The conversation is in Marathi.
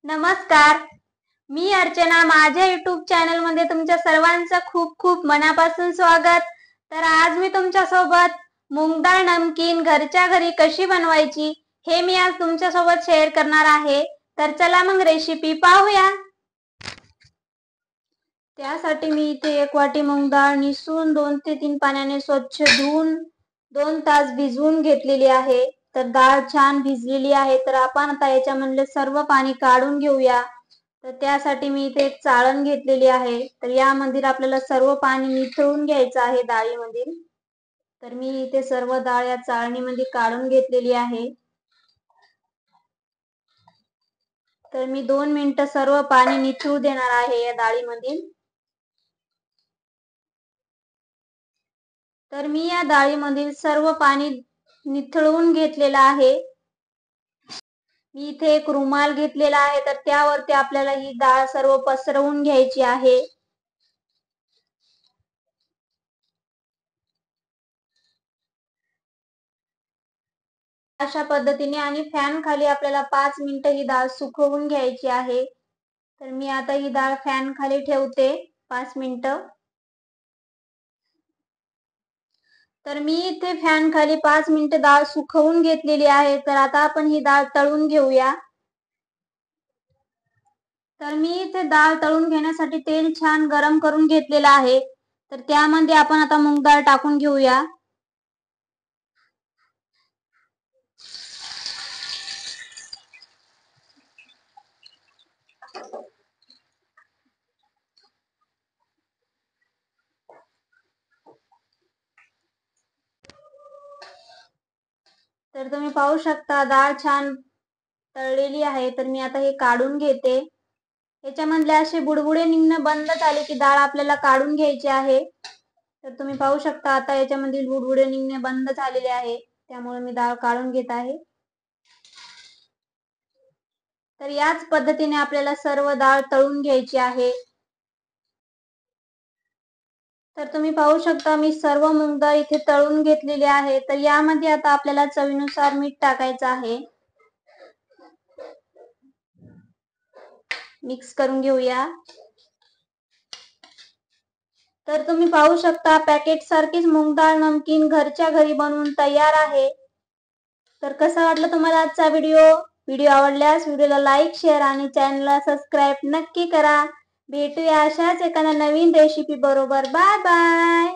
नमस्कार, मी अर्चना. माझ्या YouTube चॅनल मध्ये तुमच्या सर्वांचं खूप खूप मनापासून स्वागत. तर आज मी तुमच्या सोबत मूग डाळ नमकीन घरच्या घरी कशी बनवायची हे मी आज तुमच्या सोबत शेअर करणार आहे. तर चला मग रेसिपी पाहूया. त्यासाठी मी इथे 1 वाटी मूग डाळ निसून 2 ते 3 पाण्याने स्वच्छ धुवून 2 तास भिजवून घेतलेली आहे. तर डाळ छान भिजलेली आहे. तर आपण आता याच्यामधले सर्व पाणी काढून घेऊया. तर त्यासाठी मी इथे एक चाळण घेतलेली आहे. तर यामध्ये आपल्याला सर्व पाणी निथळून घ्यायचं आहे डाळीमधील. तर मी इथे सर्व डाळ या चाळणीमध्ये काढून घेतलेली आहे. तर मी 2 मिनिटं सर्व पाणी निथळू देणार आहे या डाळीमधील. तर मी या डाळीमधील सर्व पाणी निथळून घेतलेलं आहे. मी इथे एक रुमाल घेतलेला आहे. तर त्यावरती आपल्याला ही डाळ सर्व पसरवून घ्यायची आहे. अशा पद्धतीने आणि फॅन खाली आपल्याला 5 मिनिटं ही डाळ सुकवून घ्यायची आहे. तर मी आता ही डाळ फॅन खाली ठेवते 5 मिनिटं. तर मी इथे फॅन खाली 5 मिनिटं डाळ सुकवून घेतलेली आहे. तर आता आपण ही डाळ तळून घेऊया. तर मी इथे डाळ तळून घेण्यासाठी तेल छान गरम करून घेतलेलं आहे. तर त्यामध्ये आपण आता मूग डाळ टाकून घेऊया. तर तुम्ही पाहू शकता डाळ छान तळलेली आहे. तर मी आता हे काढून घेते. याच्यामधले असे बुडबुडे निघणं बंद झाले की डाळ आपल्याला काढून घ्यायची आहे. तर तुम्ही पाहू शकता आता याच्यामधील बुडबुडे निघणे बंद झालेले आहे. त्यामुळे मी डाळ काढून घेत आहे. तर याच पद्धतीने आपल्याला सर्व डाळ तळून घ्यायची आहे. तर तुम्ही पाहू शकता मी सर्व मूग डाळ इथे तळून घेतलेली आहे. तर यामध्ये आता आपल्याला चवीनुसार मीठ टाकायचं आहे. मिक्स करून घेऊया. तर तुम्ही पाहू शकता पॅकेट सारखीच मूग डाळ नमकीन घरच्या घरी बनवून तयार आहे. तर कसा वाटला तुम्हाला आजचा व्हिडिओ आवडल्यास व्हिडिओला लाईक, शेअर आणि चॅनलला सबस्क्राईब नक्की करा. भेटूया अशाच एखाद्या नवीन रेसिपी बरोबर. Bye bye.